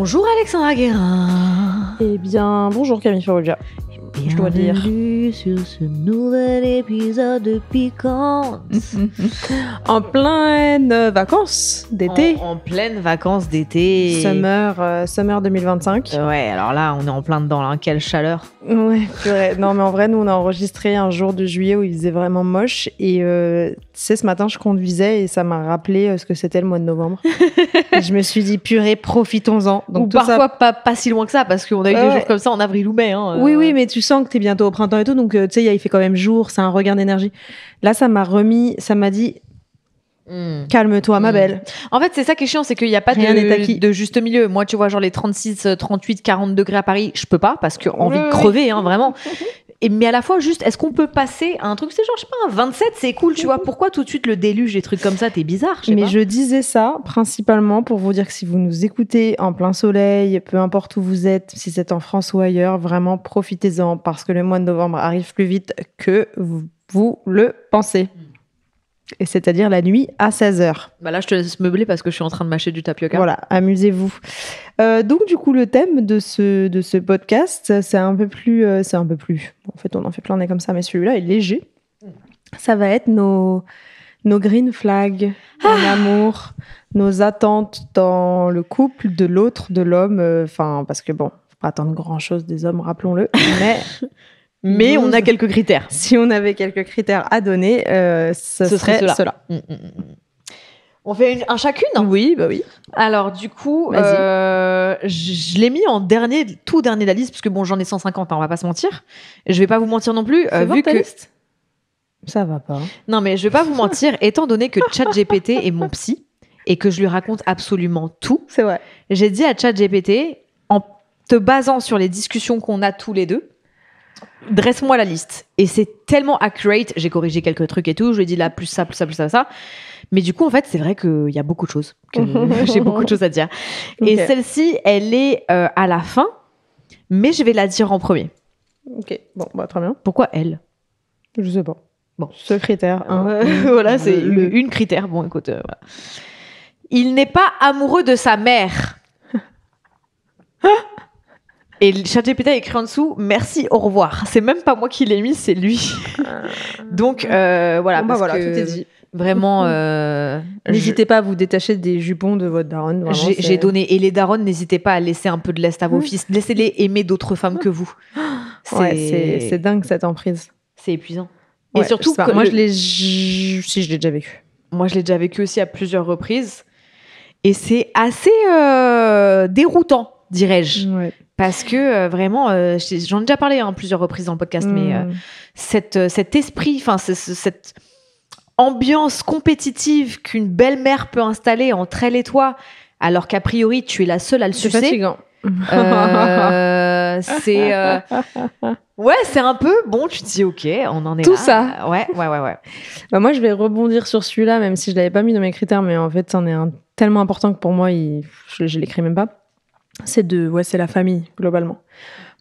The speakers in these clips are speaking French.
Bonjour Alexandra Guérin. Eh bien, bonjour Camille Farrugia. Je dois dire. Bienvenue sur ce nouvel épisode de Piquante. En pleine vacances d'été. En pleine vacances d'été. Summer 2025. Ouais, alors là, on est en plein dedans, là. Quelle chaleur. Ouais, purée. Non, mais en vrai, nous, on a enregistré un jour de juillet où il faisait vraiment moche. Et tu sais, ce matin, je conduisais et ça m'a rappelé ce que c'était le mois de novembre. Et je me suis dit, purée, profitons-en. Donc, ou parfois pas si loin que ça, parce qu'on a eu des jours comme ça en avril ou mai. Hein, Oui, mais tu sens que t'es bientôt au printemps et tout. Donc, tu sais, il fait quand même jour, c'est un regain d'énergie. Là, ça m'a dit... Calme-toi, ma belle. En fait, c'est ça qui est chiant, c'est qu'il n'y a pas de juste milieu. Moi, tu vois, genre les 36, 38, 40 degrés à Paris, je peux pas parce que envie de crever, hein, vraiment. Mais à la fois, juste, est-ce qu'on peut passer à un truc, c'est genre, je sais pas, un 27, c'est cool, tu vois. Pourquoi tout de suite le déluge, des trucs comme ça, t'es bizarre, je sais pas. Je disais ça principalement pour vous dire que si vous nous écoutez en plein soleil, peu importe où vous êtes, si c'est en France ou ailleurs, vraiment profitez-en parce que le mois de novembre arrive plus vite que vous le pensez. Et c'est-à-dire la nuit à 16h. Bah là, je te laisse meubler parce que je suis en train de mâcher du tapioca. Voilà, amusez-vous. Donc, du coup, le thème de ce podcast, c'est un peu plus... En fait, on en fait plein des comme ça, mais celui-là est léger. Ça va être nos green flags en amour, nos attentes dans le couple de l'autre, de l'homme. Parce que bon, faut pas attendre grand-chose des hommes, rappelons-le. Mais on a quelques critères. Si on avait quelques critères à donner, ce serait cela. On fait un chacune ? Oui, bah oui. Alors, du coup, je l'ai mis en tout dernier de la liste, parce que bon, j'en ai 150, hein, on va pas se mentir. Je vais pas vous mentir non plus. Vu que liste. Ça va pas. Non, mais je vais pas vous mentir, étant donné que ChatGPT est mon psy et que je lui raconte absolument tout. C'est vrai. J'ai dit à ChatGPT, en te basant sur les discussions qu'on a tous les deux, dresse-moi la liste. Et c'est tellement accurate. J'ai corrigé quelques trucs et tout. Je lui ai dit là, plus ça, plus ça, plus ça, ça. Mais du coup, en fait, c'est vrai qu'il y a beaucoup de choses. J'ai beaucoup de choses à dire. Okay. Et celle-ci, elle est à la fin, mais je vais la dire en premier. Ok, bon, bah, très bien. Pourquoi elle ? Je sais pas. Bon. Ce critère. Voilà, c'est une critère. Bon, écoute. Voilà. Il n'est pas amoureux de sa mère. Et le ChatGPT a écrit en dessous, merci, au revoir. C'est même pas moi qui l'ai mis, c'est lui. Donc, voilà. Bon, voilà, tout est dit. Vraiment. N'hésitez pas à vous détacher des jupons de votre daronne. J'ai donné. Et les daronnes, n'hésitez pas à laisser un peu de lest à vos fils. Laissez-les aimer d'autres femmes que vous. C'est dingue cette emprise. C'est épuisant. Ouais, et surtout, moi, je l'ai déjà vécu. Moi, je l'ai déjà vécu aussi à plusieurs reprises. Et c'est assez déroutant, dirais-je. Ouais. Parce que vraiment, j'en ai déjà parlé à plusieurs reprises dans le podcast, mais cet esprit, cette ambiance compétitive qu'une belle-mère peut installer entre elle et toi, alors qu'a priori, tu es la seule à le sucer. C'est fatigant. Ouais, c'est un peu bon, tu te dis ok, on en est tout là. Ça. Ouais. Bah, moi, je vais rebondir sur celui-là, même si je l'avais pas mis dans mes critères, mais en fait, c'en est un tellement important que pour moi, je l'écris même pas. C'est la famille, globalement.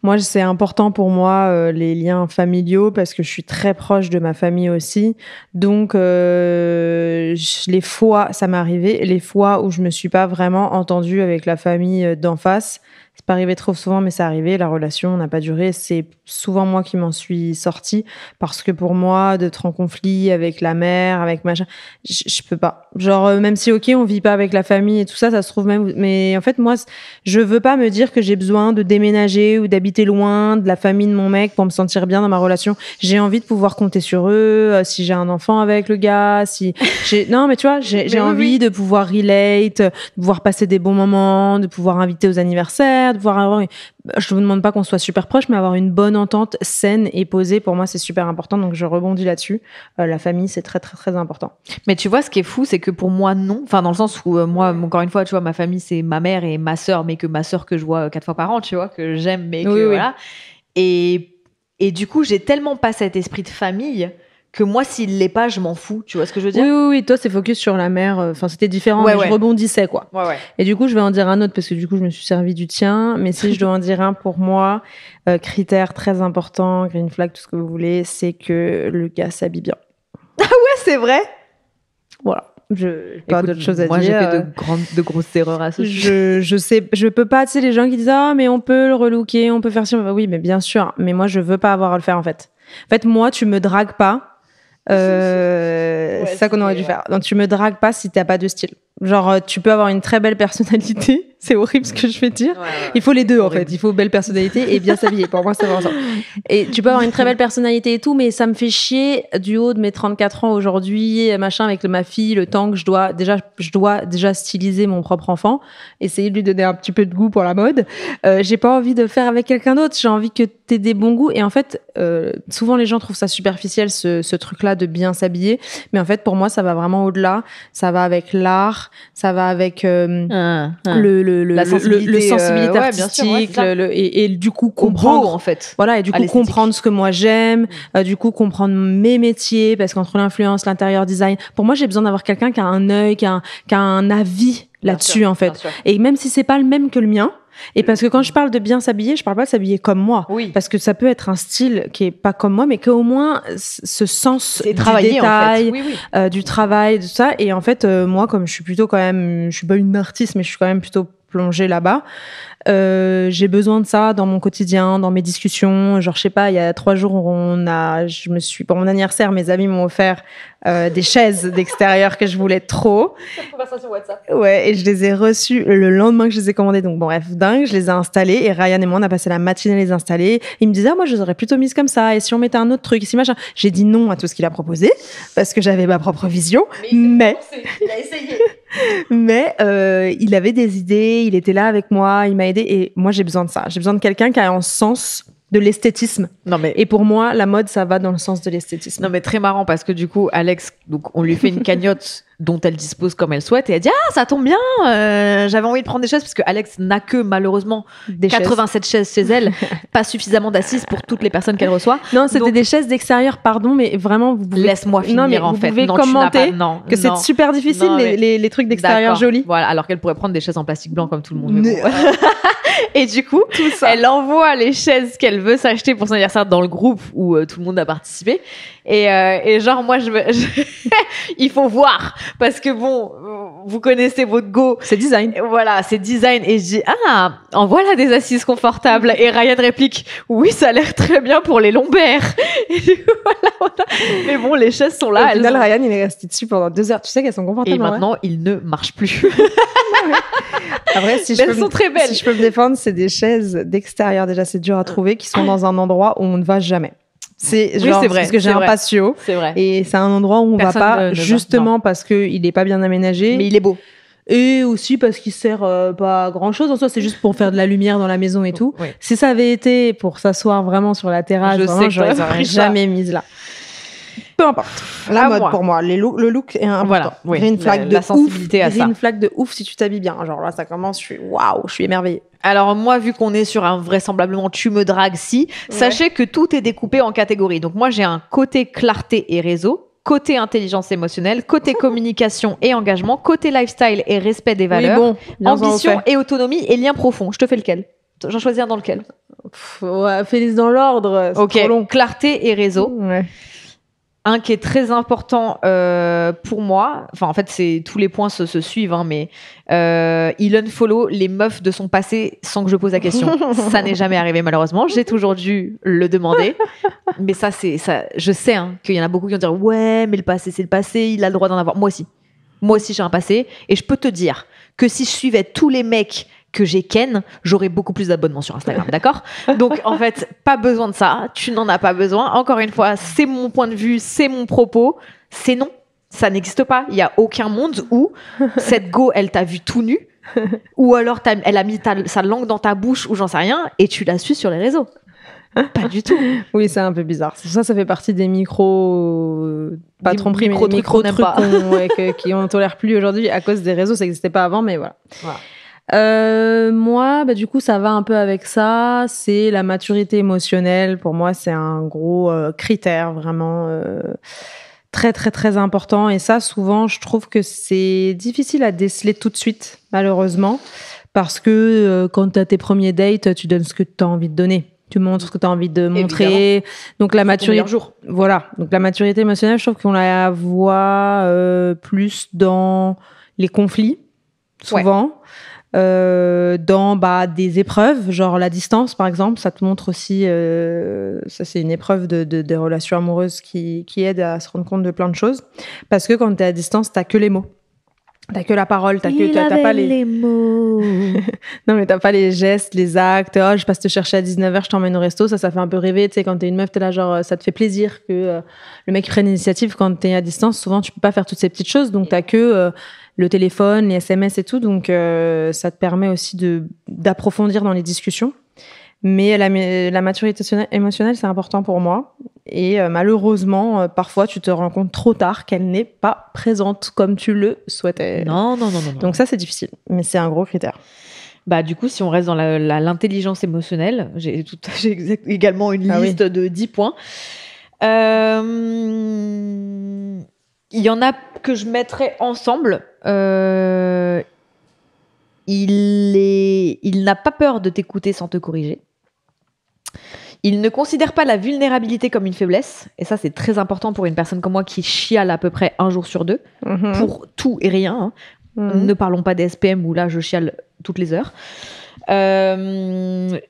Moi, c'est important pour moi, les liens familiaux, parce que je suis très proche de ma famille aussi. Donc, les fois, ça m'est arrivé, les fois où je me suis pas vraiment entendue avec la famille d'en face, c'est pas arrivé trop souvent, mais c'est arrivé, la relation n'a pas duré. C'est souvent moi qui m'en suis sortie, parce que pour moi, d'être en conflit avec la mère, avec machin, je peux pas. Genre, même si, ok, on vit pas avec la famille et tout ça, ça se trouve même... Mais en fait, moi, je veux pas me dire que j'ai besoin de déménager ou d'habiter loin de la famille de mon mec pour me sentir bien dans ma relation. J'ai envie de pouvoir compter sur eux, si j'ai un enfant avec le gars, non, mais tu vois, j'ai envie de pouvoir relate, de pouvoir passer des bons moments, de pouvoir inviter aux anniversaires, de pouvoir avoir... Je vous demande pas qu'on soit super proche, mais avoir une bonne entente saine et posée, pour moi, c'est super important. Donc, je rebondis là-dessus. La famille, c'est très, très, très important. Mais tu vois, ce qui est fou, c'est que pour moi, non. Enfin, dans le sens où, moi, encore une fois, tu vois, ma famille, c'est ma mère et ma sœur, mais que ma sœur que je vois 4 fois par an, tu vois, que j'aime, mais que voilà. Et du coup, j'ai tellement pas cet esprit de famille que moi, s'il l'est pas, je m'en fous. Tu vois ce que je veux dire ? Oui. Toi, c'est focus sur la mère. Enfin, c'était différent, mais je rebondissais, quoi. Ouais. Et du coup, je vais en dire un autre parce que du coup, je me suis servi du tien. Mais si je dois en dire un pour moi, critère très important, green flag, tout ce que vous voulez, c'est que le gars s'habille bien. Ah ouais, c'est vrai ? Voilà. Pas d'autre chose à moi, dire. j'ai fait de grosses erreurs à ce sujet. Je sais, je peux pas, tu sais, les gens qui disent ah mais on peut le relooker, on peut faire ci, oui mais bien sûr, mais moi je veux pas avoir à le faire en fait. En fait moi tu me dragues pas, c'est ça qu'on aurait dû faire. Donc tu me dragues pas si t'as pas de style. Genre tu peux avoir une très belle personnalité, c'est horrible ce que je vais dire. Il faut les deux en fait, il faut belle personnalité et bien s'habiller. Pour moi c'est vraiment ça. Et tu peux avoir une très belle personnalité et tout, mais ça me fait chier du haut de mes 34 ans aujourd'hui, machin avec ma fille, le temps que je dois déjà styliser mon propre enfant, essayer de lui donner un petit peu de goût pour la mode. J'ai pas envie de le faire avec quelqu'un d'autre, j'ai envie que t'aies des bons goûts. Et en fait, souvent les gens trouvent ça superficiel ce truc-là de bien s'habiller, mais en fait pour moi ça va vraiment au-delà. Ça va avec l'art, ça va avec la sensibilité artistique, et du coup comprendre en fait. Voilà, et du coup comprendre ce que moi j'aime, du coup comprendre mes métiers, parce qu'entre l'influence, l'intérieur design, pour moi j'ai besoin d'avoir quelqu'un qui a un œil, qui a un avis là-dessus en fait. Et même si c'est pas le même que le mien. Et parce que quand je parle de bien s'habiller, je parle pas de s'habiller comme moi. Oui. Parce que ça peut être un style qui est pas comme moi, mais qu'au moins ce sens du détail, en fait. Du travail, de ça. Et en fait, moi, comme je suis plutôt quand même, je suis pas une artiste, mais je suis quand même plutôt plongée là-bas. J'ai besoin de ça dans mon quotidien, dans mes discussions. Genre, je sais pas, il y a 3 jours, pour mon anniversaire, mes amis m'ont offert des chaises d'extérieur que je voulais trop. Conversation WhatsApp. Ouais, et je les ai reçues le lendemain que je les ai commandées. Donc, bon, bref, dingue, je les ai installées. Et Ryan et moi, on a passé la matinée à les installer. Il me disait, moi, je les aurais plutôt mises comme ça. Et si on mettait un autre truc, ici, machin. J'ai dit non à tout ce qu'il a proposé, parce que j'avais ma propre vision. Mais il a essayé. Mais il avait des idées, il était là avec moi, il m'a aidé. Et moi, j'ai besoin de ça. J'ai besoin de quelqu'un qui a un sens de l'esthétisme. Et pour moi, la mode, ça va dans le sens de l'esthétisme. Non, mais très marrant parce que du coup, Alex, donc, on lui fait une cagnotte dont elle dispose comme elle souhaite et elle dit ça tombe bien, j'avais envie de prendre des chaises parce que Alex n'a que malheureusement 87 chaises chez elle, pas suffisamment d'assises pour toutes les personnes qu'elle reçoit. Non, c'était des chaises d'extérieur, pardon, mais vraiment laisse-moi finir en fait. Vous pouvez commenter que c'est super difficile les trucs d'extérieur jolis. Voilà, alors qu'elle pourrait prendre des chaises en plastique blanc comme tout le monde. Mais bon. Et du coup, elle envoie les chaises qu'elle veut s'acheter pour son anniversaire dans le groupe où tout le monde a participé. Et genre, moi, il faut voir. Parce que bon, vous connaissez votre go. C'est design. Voilà, c'est design. Et je dis, en voilà des assises confortables. Et Ryan réplique, oui, ça a l'air très bien pour les lombaires. Et du coup, voilà. Mais bon, les chaises sont là. Au final, Ryan, il est resté dessus pendant 2 heures. Tu sais qu'elles sont confortables. Et maintenant, il ne marche plus. Après, elles sont très belles. Si je peux me défendre, c'est des chaises d'extérieur. Déjà, c'est dur à trouver, qui sont dans un endroit où on ne va jamais. C'est vrai, parce que j'ai un patio. C'est vrai. Et c'est un endroit où on ne va pas, justement parce qu'il n'est pas bien aménagé. Mais il est beau. Et aussi parce qu'il sert pas à grand chose en soi, c'est juste pour faire de la lumière dans la maison et tout. Oui. Si ça avait été pour s'asseoir vraiment sur la terrasse, j'aurais jamais mise là. Peu importe. La mode pour moi, le look est important. Voilà, oui. Green flag de la sensibilité ouf. à ça. Green flag de ouf si tu t'habilles bien. Genre là, ça commence, je suis émerveillée. Alors moi, vu qu'on est sur un vraisemblablement tu me dragues si, sachez que tout est découpé en catégories. Donc moi, j'ai un côté clarté et réseau, côté intelligence émotionnelle, côté communication et engagement, côté lifestyle et respect des valeurs, ambition et autonomie et lien profond. Je te fais lequel ? J'en choisis un dans lequel ? Fais-les dans l'ordre. Ok, trop long. Clarté et réseau. Ouais. Un qui est très important pour moi, enfin en fait tous les points se suivent, mais il unfollow les meufs de son passé sans que je pose la question. Ça n'est jamais arrivé malheureusement, j'ai toujours dû le demander, mais ça je sais qu'il y en a beaucoup qui vont dire ouais mais le passé c'est le passé, il a le droit d'en avoir. Moi aussi j'ai un passé et je peux te dire que si je suivais tous les mecs que j'ai ken, j'aurais beaucoup plus d'abonnements sur Instagram, d'accord ? Donc, en fait, pas besoin de ça. Tu n'en as pas besoin. Encore une fois, c'est mon point de vue, c'est mon propos. C'est non. Ça n'existe pas. Il n'y a aucun monde où cette go, elle t'a vu tout nu, ou alors elle a mis sa langue dans ta bouche, ou j'en sais rien, et tu la suis sur les réseaux. Pas du tout. Oui, c'est un peu bizarre. Ça fait partie des pas tromperies, mais des micro-trucs qui on tolère plus aujourd'hui à cause des réseaux. Ça n'existait pas avant, mais voilà. Moi, du coup, ça va un peu avec ça. C'est la maturité émotionnelle. Pour moi, c'est un gros critère vraiment très, très, très important. Et ça, souvent, je trouve que c'est difficile à déceler tout de suite, malheureusement. Parce que quand tu as tes premiers dates, tu donnes ce que tu as envie de donner. Tu montres ce que tu as envie de montrer. Évidemment. Donc la C'est ton maturité, meilleur jour. voilà. Donc la maturité émotionnelle, je trouve qu'on la voit plus dans les conflits, souvent. Dans des épreuves, genre la distance par exemple, ça te montre aussi, ça c'est une épreuve des relations amoureuses qui aide à se rendre compte de plein de choses, parce que quand t'es à distance, t'as que les mots, t'as que la parole, t'as pas les mots. non mais t'as pas les gestes, les actes. Oh, je passe te chercher à 19h, je t'emmène au resto, ça fait un peu rêver, tu sais, quand t'es une meuf, t'es là genre ça te fait plaisir que le mec prenne l'initiative. Quand t'es à distance, souvent tu peux pas faire toutes ces petites choses, donc t'as que le téléphone, les SMS et tout, donc ça te permet aussi d'approfondir dans les discussions. Mais la maturité émotionnelle, c'est important pour moi. Et malheureusement, parfois, tu te rends compte trop tard qu'elle n'est pas présente comme tu le souhaitais. Non. Donc ça, c'est difficile, mais c'est un gros critère. Bah, du coup, si on reste dans l'intelligence émotionnelle, j'ai également une liste de 10 points. Il y en a que je mettrais ensemble. Il n'a pas peur de t'écouter sans te corriger. Il ne considère pas la vulnérabilité comme une faiblesse. Et ça, c'est très important pour une personne comme moi qui chiale à peu près un jour sur deux. Pour tout et rien. Hein. Ne parlons pas des SPM où là, je chiale toutes les heures. Il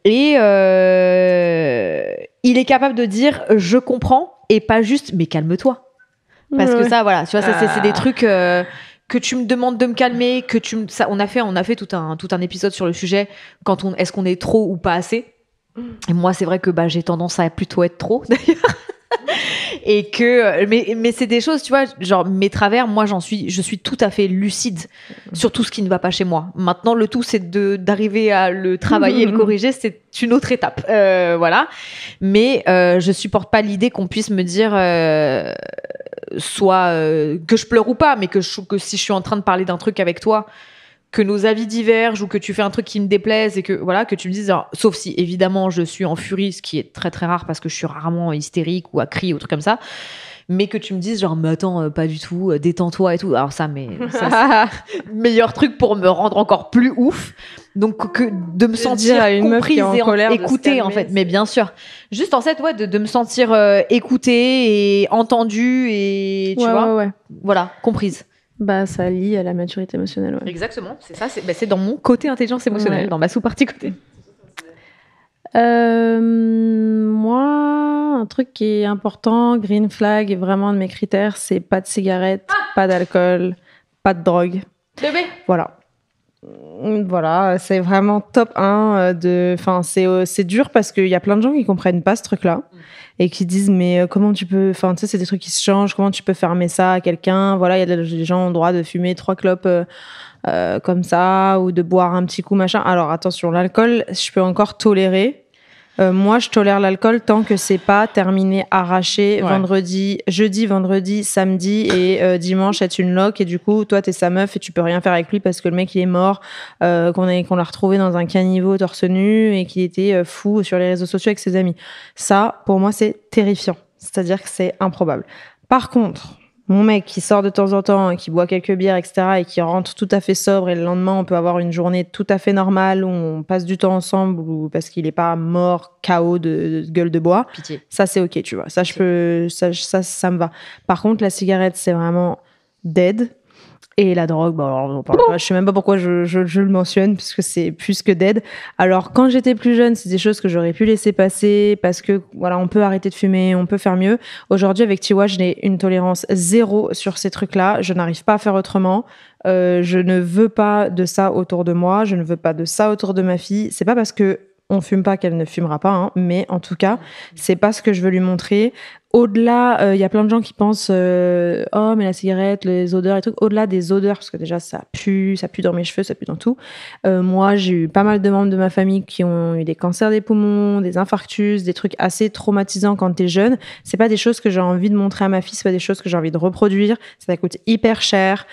est capable de dire « je comprends » et pas juste « mais calme-toi ». Parce que ça, voilà, tu vois, ça, c'est des trucs que tu me demandes de me calmer, on a fait tout un épisode sur le sujet, est-ce qu'on est trop ou pas assez. Et moi, c'est vrai que j'ai tendance à plutôt être trop, d'ailleurs. Et que, mais c'est des choses, tu vois, genre mes travers, moi je suis tout à fait lucide sur tout ce qui ne va pas chez moi. Maintenant, le tout, c'est d'arriver à le travailler et le corriger, c'est une autre étape. Voilà. Mais je supporte pas l'idée qu'on puisse me dire soit que je pleure ou pas, mais que si je suis en train de parler d'un truc avec toi, que nos avis divergent ou que tu fais un truc qui me déplaise et que voilà, que tu me dises, alors, sauf si évidemment je suis en furie, ce qui est très très rare parce que je suis rarement hystérique ou à crier ou truc comme ça, mais que tu me dises genre mais attends, pas du tout, détends-toi et tout. Alors ça, c'est meilleur truc pour me rendre encore plus ouf. Donc que de me sentir comprise et écoutée en fait, mais bien sûr. Juste en fait de me sentir écoutée et entendue et tu vois, voilà, comprise. Bah, ça lie à la maturité émotionnelle. Ouais. Exactement, c'est ça. C'est dans mon côté intelligence émotionnelle, dans ma sous-partie côté. Moi, un truc qui est important, green flag, et vraiment de mes critères, c'est pas de cigarettes, pas d'alcool, pas de drogue. Bébé. Voilà, c'est vraiment top 1 c'est dur parce qu'il y a plein de gens qui comprennent pas ce truc-là et qui disent mais comment tu peux, enfin tu sais, c'est des trucs qui se changent, comment tu peux fermer ça à quelqu'un. Voilà, il y a des gens qui ont le droit de fumer 3 clopes comme ça ou de boire un petit coup machin. Alors attention, l'alcool, je peux encore tolérer. Moi, je tolère l'alcool tant que c'est pas terminé, arraché, jeudi, vendredi, samedi et dimanche être une loque et du coup, toi, t'es sa meuf et tu peux rien faire avec lui parce que le mec, il est mort, qu'on l'a retrouvé dans un caniveau torse nu et qu'il était fou sur les réseaux sociaux avec ses amis. Ça, pour moi, c'est terrifiant. C'est-à-dire que c'est improbable. Par contre, mon mec qui sort de temps en temps, qui boit quelques bières, etc., et qui rentre tout à fait sobre, et le lendemain, on peut avoir une journée tout à fait normale où on passe du temps ensemble, ou parce qu'il n'est pas mort, KO de gueule de bois. Pitié. Ça, c'est OK, tu vois. Ça, ça me va. Par contre, la cigarette, c'est vraiment dead. Et la drogue, je sais même pas pourquoi je le mentionne, parce que c'est plus que dead. Alors, quand j'étais plus jeune, c'est des choses que j'aurais pu laisser passer, parce que, voilà, on peut arrêter de fumer, on peut faire mieux. Aujourd'hui, avec Tiwa, j'ai une tolérance 0 sur ces trucs-là. Je n'arrive pas à faire autrement. Je ne veux pas de ça autour de moi. Je ne veux pas de ça autour de ma fille. C'est pas parce que on fume pas qu'elle ne fumera pas, hein, mais en tout cas, c'est pas ce que je veux lui montrer. Au-delà, y a plein de gens qui pensent oh mais la cigarette, les odeurs et tout. Au-delà des odeurs, parce que déjà ça pue dans mes cheveux, ça pue dans tout. Moi, j'ai eu pas mal de membres de ma famille qui ont eu des cancers des poumons, des infarctus, des trucs assez traumatisants quand t'es jeune. C'est pas des choses que j'ai envie de montrer à ma fille, c'est pas des choses que j'ai envie de reproduire. Ça coûte hyper cher.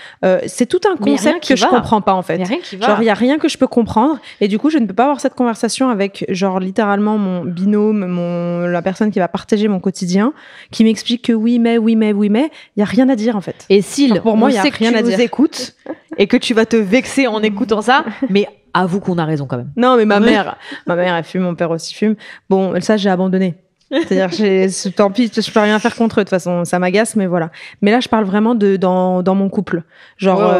C'est tout un concept que je comprends pas en fait. Genre il y a rien que je peux comprendre et du coup je ne peux pas avoir cette conversation avec genre littéralement mon binôme, la personne qui va partager mon quotidien, qui m'explique que oui mais il y a rien à dire en fait. Et s'il, pour moi, on sait que tu nous écoutes et que tu vas te vexer en écoutant ça, mais avoue qu'on a raison quand même. Non, mais ma mère, elle fume, mon père aussi fume. Bon, ça, j'ai abandonné. C'est-à-dire, tant pis, je peux rien faire contre eux. De toute façon, ça m'agace, mais voilà. Mais là, je parle vraiment dans mon couple. Genre,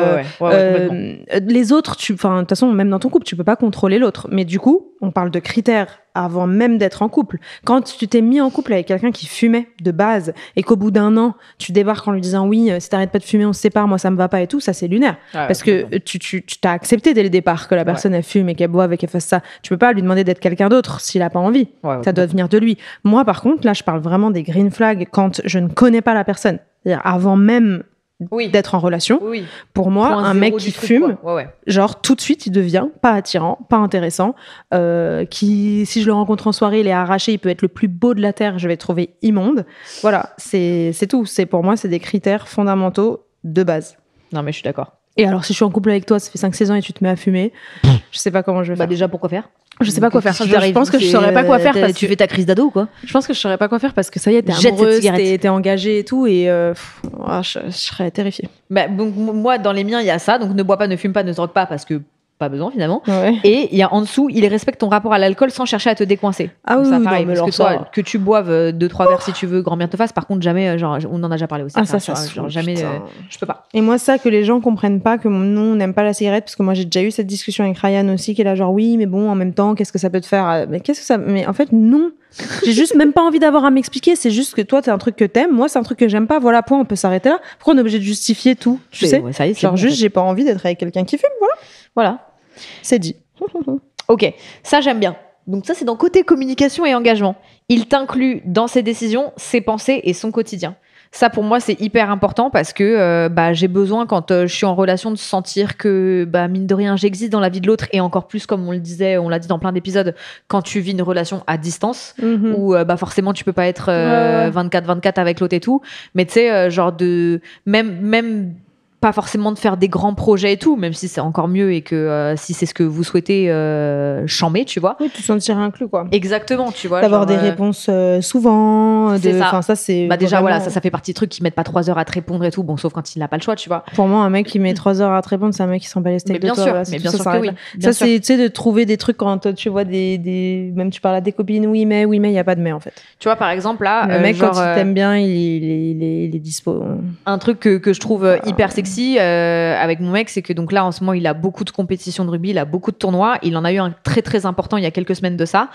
les autres, de toute façon, même dans ton couple, tu peux pas contrôler l'autre. Mais du coup, on parle de critères avant même d'être en couple. Quand tu t'es mis en couple avec quelqu'un qui fumait de base et qu'au bout d'un an, tu débarques en lui disant oui, si t'arrêtes pas de fumer, on se sépare, moi ça me va pas et tout, ça c'est lunaire. Parce que tu t'as accepté dès le départ que la personne elle fume et qu'elle boive et qu'elle fasse ça. Tu peux pas lui demander d'être quelqu'un d'autre s'il a pas envie. Ça doit venir de lui. Moi par contre, là je parle vraiment des green flags quand je ne connais pas la personne. C'est-à-dire avant même d'être en relation. Pour moi, un mec qui fume, genre tout de suite, il devient pas attirant, pas intéressant. Si je le rencontre en soirée, il est arraché, il peut être le plus beau de la terre, je vais le trouver immonde. Voilà, c'est tout. Pour moi, c'est des critères fondamentaux de base. Non, mais je suis d'accord. Et alors, si je suis en couple avec toi, ça fait 5-6 ans et tu te mets à fumer, je sais pas comment je vais faire. Déjà, pourquoi faire ? Je sais pas quoi faire. Je pense que je saurais pas quoi faire parce que tu fais ta crise d'ado, quoi. Je pense que je saurais pas quoi faire parce que ça y est, t'es amoureuse, t'es engagée et tout, et je serais terrifiée. Donc moi, dans les miens, il y a ça. Donc ne bois pas, ne fume pas, ne se drogue pas parce que pas besoin finalement. Ouais. Et il y a en dessous, il respecte ton rapport à l'alcool sans chercher à te décoincer. Ah donc oui, ça, non, pareil, mais parce que toi, que tu boives 2-3 verres si tu veux, grand bien te fasse. Par contre, jamais, genre, on en a déjà parlé aussi. Ça jamais, je peux pas. Et moi, ça, que les gens comprennent pas que nous, on n'aime pas la cigarette, parce que moi, j'ai déjà eu cette discussion avec Ryan aussi, qui est là, genre, oui, mais bon, en même temps, qu'est-ce que ça peut te faire? Mais qu'est-ce que ça, mais en fait, non. J'ai juste même pas envie d'avoir à m'expliquer. C'est juste que toi, c'est un truc que t'aimes. Moi, c'est un truc que j'aime pas. Voilà, point, on peut s'arrêter là. Pourquoi on est obligé de justifier tout? Tu sais? Ouais, ça y est, genre, juste, j'ai pas envie d'être avec quelqu'un qui fume. Voilà. C'est dit. Ok, ça j'aime bien. Donc ça c'est dans côté communication et engagement. Il t'inclut dans ses décisions, ses pensées et son quotidien. Ça pour moi c'est hyper important parce que j'ai besoin quand je suis en relation de sentir que mine de rien j'existe dans la vie de l'autre et encore plus comme on le disait, on l'a dit dans plein d'épisodes, quand tu vis une relation à distance où forcément tu peux pas être 24/24 avec l'autre et tout, mais tu sais genre de même pas forcément de faire des grands projets et tout, même si c'est encore mieux et que si c'est ce que vous souhaitez chamber, tu vois. Oui, te sentir inclus, quoi. Exactement, tu vois. D'avoir des réponses souvent. C'est ça. Ça, c'est déjà, vraiment... ça fait partie des trucs qui mettent pas 3 heures à te répondre et tout. Bon, sauf quand il n'a pas le choix, tu vois. Pour moi, un mec qui met 3 heures à te répondre, c'est un mec qui s'en bat les steaks de toi. Mais bien sûr que oui. Ça, c'est, tu sais, de trouver des trucs quand tu vois même tu parles à des copines, oui, mais il n'y a pas de mais, en fait. Tu vois, par exemple, là. Le mec, quand il t'aime bien, il est dispo. Un truc que je trouve hyper sexy avec mon mec, c'est que donc là en ce moment il a beaucoup de compétitions de rugby, il a beaucoup de tournois, il en a eu un très très important il y a quelques semaines de ça.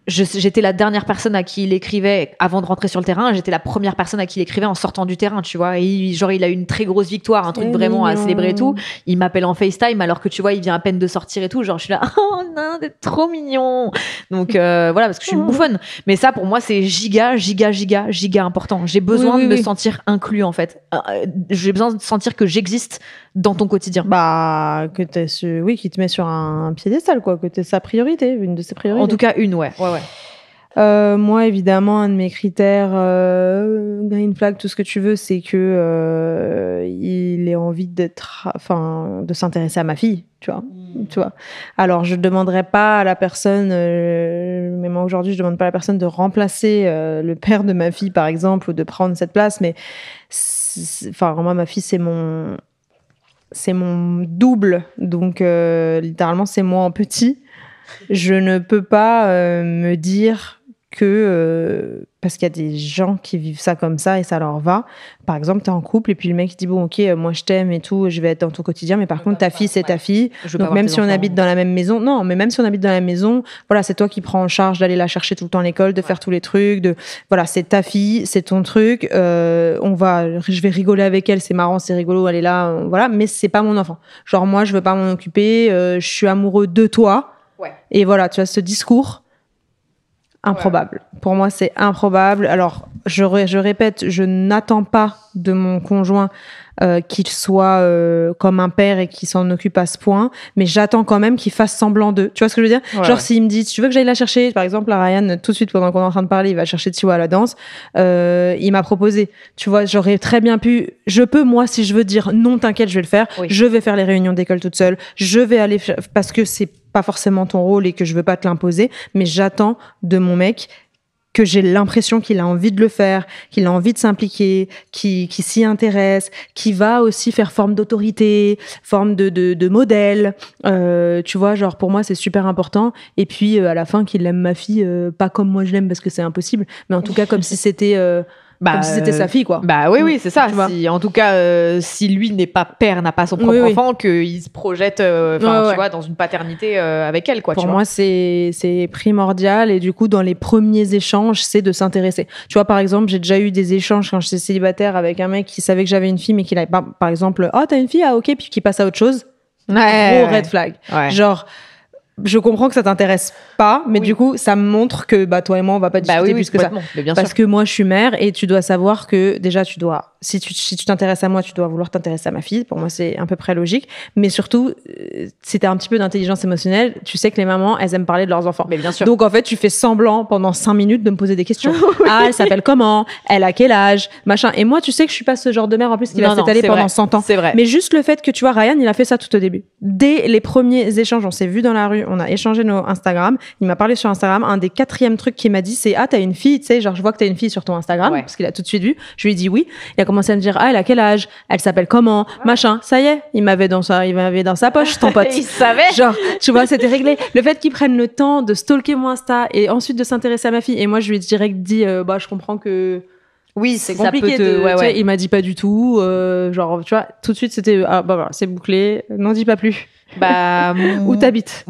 J'étais la dernière personne à qui il écrivait avant de rentrer sur le terrain, j'étais la première personne à qui il écrivait en sortant du terrain, tu vois, et il a eu une très grosse victoire, un truc vraiment à célébrer et tout, il m'appelle en FaceTime alors que tu vois il vient à peine de sortir et tout, genre je suis là, oh non, t'es trop mignon, donc voilà, parce que je suis une bouffonne, mais ça pour moi c'est giga important, j'ai besoin de me sentir inclus en fait, j'ai besoin de sentir que j'existe dans ton quotidien. Que qui te met sur un piédestal, quoi, que t'es sa priorité, une de ses priorités. En tout cas une, ouais. Moi, évidemment, un de mes critères, green flag, tout ce que tu veux, c'est que il ait envie de s'intéresser à ma fille, tu vois. Alors, je demanderais pas à la personne, mais moi aujourd'hui, je demande pas à la personne de remplacer le père de ma fille, par exemple, ou de prendre cette place, mais moi, ma fille, c'est mon double, donc littéralement, c'est moi en petit. Je ne peux pas me dire que parce qu'il y a des gens qui vivent ça comme ça et ça leur va. Par exemple, t'es en couple et puis le mec dit bon ok, moi je t'aime et tout, je vais être dans ton quotidien, mais par contre ta fille c'est ta fille. Donc même si on habite dans la même maison, même si on habite dans la maison, voilà, c'est toi qui prends en charge d'aller la chercher tout le temps à l'école, de faire tous les trucs, voilà, c'est ta fille, c'est ton truc. Je vais rigoler avec elle, c'est marrant, c'est rigolo, elle est là, voilà, mais c'est pas mon enfant. Genre moi je veux pas m'en occuper, je suis amoureux de toi. Ouais. Et voilà, tu vois, ce discours, improbable. Ouais. Pour moi, c'est improbable. Alors, je répète, je n'attends pas de mon conjoint qu'il soit comme un père et qu'il s'en occupe à ce point, mais j'attends quand même qu'il fasse semblant d'eux. Tu vois ce que je veux dire ? Ouais, genre, s'il me dit, tu veux que j'aille la chercher, par exemple, la Ryan, tout de suite, pendant qu'on est en train de parler, il va chercher Tiwa à la danse, il m'a proposé. Tu vois, j'aurais très bien pu, moi, si je veux dire non, t'inquiète, je vais le faire, je vais faire les réunions d'école toute seule, je vais aller, parce que c'est pas forcément ton rôle et que je veux pas te l'imposer, mais j'attends de mon mec que j'ai l'impression qu'il a envie de le faire, qu'il a envie de s'impliquer, qui s'y intéresse, qui va aussi faire forme d'autorité, forme de modèle. Tu vois, genre pour moi c'est super important. Et puis à la fin qu'il aime ma fille, pas comme moi je l'aime parce que c'est impossible, mais en tout cas comme si c'était comme si c'était sa fille, quoi. Bah oui, c'est ça. Si, en tout cas, si lui n'est pas père, n'a pas son propre enfant, qu'il se projette, tu vois, dans une paternité avec elle, quoi. Pour moi, c'est primordial. Et du coup, dans les premiers échanges, c'est de s'intéresser. Tu vois, par exemple, j'ai déjà eu des échanges quand j'étais célibataire avec un mec qui savait que j'avais une fille, mais qui n'avait pas, par exemple, oh, t'as une fille, ah ok, puis qui passe à autre chose. Gros red flag. Ouais. Genre, je comprends que ça t'intéresse pas, mais du coup, ça me montre que toi et moi, on va pas discuter plus que ça. Parce que moi, je suis mère et tu dois savoir que déjà, si tu t'intéresses à moi, tu dois vouloir t'intéresser à ma fille. Pour moi, c'est à peu près logique. Mais surtout, si t'as un petit peu d'intelligence émotionnelle, tu sais que les mamans, elles aiment parler de leurs enfants. Mais bien sûr. Donc, en fait, tu fais semblant pendant 5 minutes de me poser des questions. Ah, elle s'appelle comment? Elle a quel âge? Machin. Et moi, tu sais que je suis pas ce genre de mère, en plus, qui va s'étaler pendant 100 ans. C'est vrai. Mais juste le fait que, tu vois, Ryan, il a fait ça tout au début. Dès les premiers échanges, on s'est vu dans la rue, on a échangé nos Instagram. Il m'a parlé sur Instagram. Un des 4e trucs qu'il m'a dit, c'est ah, t'as une fille, tu sais, genre je vois que t'as une fille sur ton Instagram, parce qu'il a tout de suite vu. Je lui ai dit oui. Il a commencé à me dire ah, elle a quel âge, elle s'appelle comment, machin. Ça y est, il m'avait dans sa poche, ton pote. Il savait. Genre, tu vois, c'était réglé. Le fait qu'il prenne le temps de stalker mon Insta et ensuite de s'intéresser à ma fille. Et moi, je lui ai direct dit je comprends que. Oui, c'est compliqué. Il m'a dit pas du tout. Genre, tu vois, tout de suite, c'était voilà, c'est bouclé. N'en dis pas plus. Où t'habites?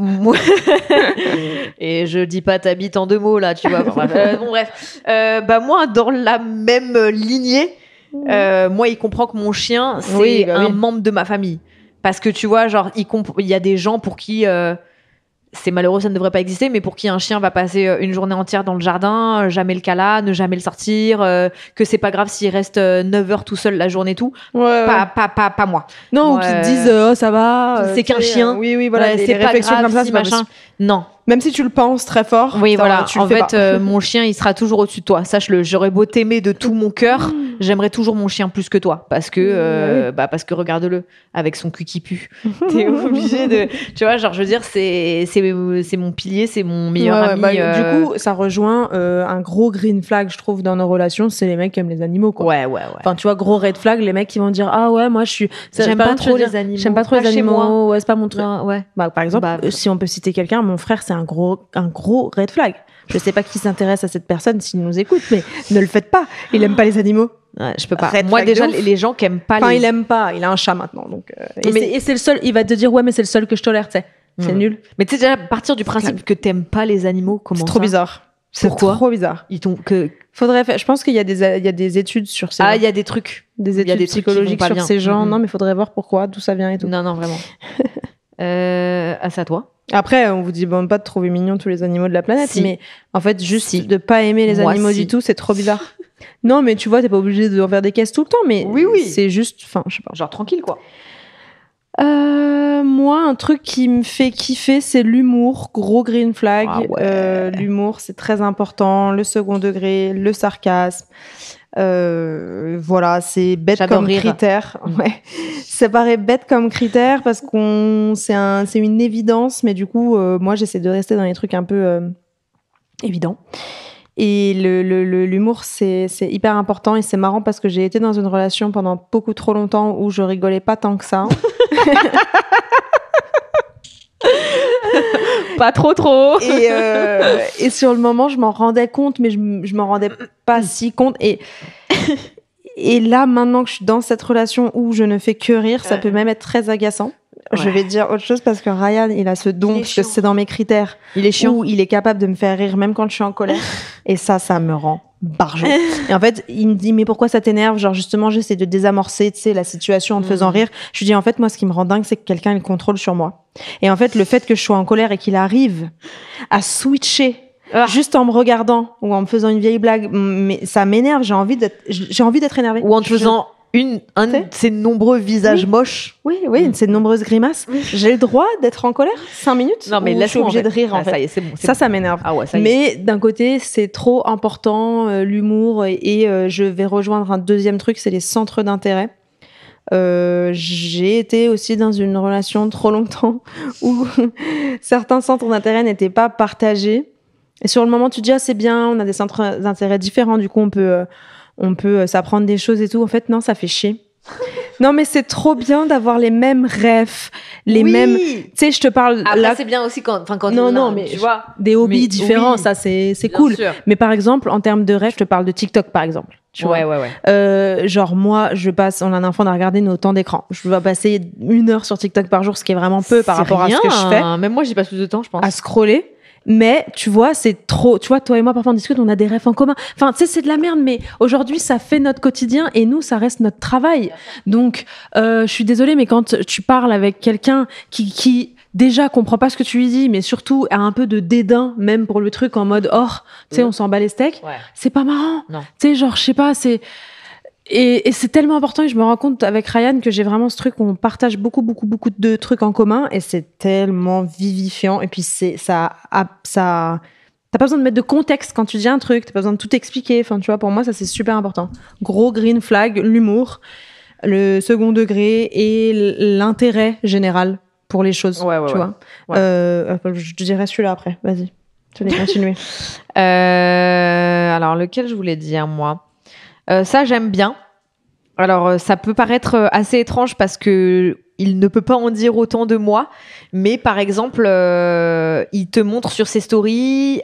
Et je dis pas t'habites en 2 mots là, tu vois. Bref. Moi, dans la même lignée, moi, il comprend que mon chien, c'est un membre de ma famille. Parce que tu vois, genre, il y a des gens pour qui c'est malheureux, ça ne devrait pas exister, mais pour qui un chien va passer une journée entière dans le jardin, jamais le câlin, ne jamais le sortir, que c'est pas grave s'il reste 9 heures tout seul la journée tout. Pas moi. Non, moi, ou qu'ils te disent oh, ça va. C'est qu'un chien. Oui, voilà. C'est pas réflexions grave, comme ça, c'est machin. Non. Même si tu le penses très fort. Oui, voilà. En fait, mon chien, il sera toujours au-dessus de toi. Sache-le. J'aurais beau t'aimer de tout mon cœur, j'aimerais toujours mon chien plus que toi, parce que regarde-le avec son cul qui pue. T'es obligé de. Tu vois, genre, je veux dire, c'est mon pilier, c'est mon meilleur ami. Du coup, ça rejoint un gros green flag, je trouve, dans nos relations, c'est les mecs qui aiment les animaux, quoi. Ouais. Enfin, tu vois, gros red flag, les mecs qui vont dire ah ouais, moi je suis. J'aime pas trop les animaux. J'aime pas trop les animaux. Ouais, c'est pas mon truc. Non, ouais. Par exemple, si on peut citer quelqu'un, mon frère, c'est un gros red flag. Je sais pas qui s'intéresse à cette personne s'il nous écoute, mais ne le faites pas. Il aime pas les animaux. Ouais, je peux pas. Moi déjà, les gens qui aiment pas. Enfin, il aime pas. Il a un chat maintenant, donc. Et c'est le seul. Il va te dire ouais, mais c'est le seul que je tolère, tu sais. C'est nul. Mais tu sais déjà partir du principe que t'aimes pas les animaux, comment ça? C'est trop bizarre. Pourquoi? C'est trop bizarre. Faudrait faire. Je pense qu'il y a des études sur ces. Il y a des trucs. Des études psychologiques sur ces gens. Non, mais faudrait voir pourquoi, d'où ça vient et tout. Non, vraiment. C'est à toi. Après, on vous dit pas de trouver mignons tous les animaux de la planète, mais en fait, juste de pas aimer les animaux du tout, c'est trop bizarre. Non, mais tu vois, t'es pas obligé de en faire des caisses tout le temps, mais c'est juste, enfin, je sais pas. Genre tranquille, quoi. Moi, un truc qui me fait kiffer, c'est l'humour. Gros green flag. L'humour, c'est très important. Le second degré, le sarcasme. Voilà, c'est bête comme critère. Ouais. Ça paraît bête comme critère parce c'est une évidence, mais du coup, moi, j'essaie de rester dans les trucs un peu évidents. Et l'humour, c'est hyper important et c'est marrant parce que j'ai été dans une relation pendant beaucoup trop longtemps où je rigolais pas tant que ça. Pas trop. Et sur le moment, je m'en rendais compte, mais je m'en rendais pas si compte. Et là, maintenant que je suis dans cette relation où je ne fais que rire, ça peut même être très agaçant. Ouais. Je vais te dire autre chose parce que Ryan, il a ce don, parce que c'est dans mes critères. Il est chiant. Où il est capable de me faire rire même quand je suis en colère. Et ça me rend barjo. Et en fait, il me dit, mais pourquoi ça t'énerve? Genre, justement, j'essaie de désamorcer, tu sais, la situation en te faisant rire. Je lui dis, en fait, moi, ce qui me rend dingue, c'est que quelqu'un ait le contrôle sur moi. Et en fait, le fait que je sois en colère et qu'il arrive à switcher juste en me regardant ou en me faisant une vieille blague, mais ça m'énerve. J'ai envie d'être énervée. Ou en te faisant un de ces nombreux visages moches. Oui, ces nombreuses grimaces. J'ai le droit d'être en colère 5 minutes. Non, mais je suis obligée de rire, en fait. Ça y est, c'est bon. Ça m'énerve. Ah ouais, ça y est. Mais d'un côté, c'est trop important, l'humour. Et je vais rejoindre un deuxième truc, c'est les centres d'intérêt. J'ai été aussi dans une relation trop longtemps où certains centres d'intérêt n'étaient pas partagés. Et sur le moment, tu te dis, ah, c'est bien, on a des centres d'intérêt différents, du coup, on peut s'apprendre des choses et tout. En fait, non, ça fait chier. Non, mais c'est trop bien d'avoir les mêmes rêves, les mêmes. Tu sais, je te parle. Après, là, c'est bien aussi quand non, mais tu vois, des hobbies différents, oui, ça, c'est bien cool. sûr. Mais par exemple, en termes de rêve, je te parle de TikTok, par exemple. Tu vois. Genre, moi, on a un enfant, on a regardé nos temps d'écran. Je vais passer 1 heure sur TikTok par jour, ce qui est vraiment peu par rapport à ce que je fais. Même moi, j'y passe plus de temps, je pense. À scroller. Mais tu vois, c'est trop. Tu vois, toi et moi, parfois on discute, on a des rêves en commun. Enfin, tu sais, c'est de la merde, mais aujourd'hui, ça fait notre quotidien et nous, ça reste notre travail. Donc, je suis désolée, mais quand tu parles avec quelqu'un qui déjà comprend pas ce que tu lui dis, mais surtout a un peu de dédain, même pour le truc en mode tu sais, on s'en bat les steaks, c'est pas marrant. Tu sais, genre, je sais pas, c'est. Et c'est tellement important et je me rends compte avec Ryan que j'ai vraiment ce truc où on partage beaucoup de trucs en commun et c'est tellement vivifiant et puis ça t'as pas besoin de mettre de contexte quand tu dis un truc, t'as pas besoin de tout expliquer, enfin tu vois, pour moi ça c'est super important. Gros green flag, l'humour, le second degré et l'intérêt général pour les choses, tu vois. Je te dirai celui-là après, vas-y, je vais continuer. Alors lequel je voulais dire moi? Ça, j'aime bien. Alors, ça peut paraître assez étrange parce que il ne peut pas en dire autant de moi. Mais par exemple, il te montre sur ses stories,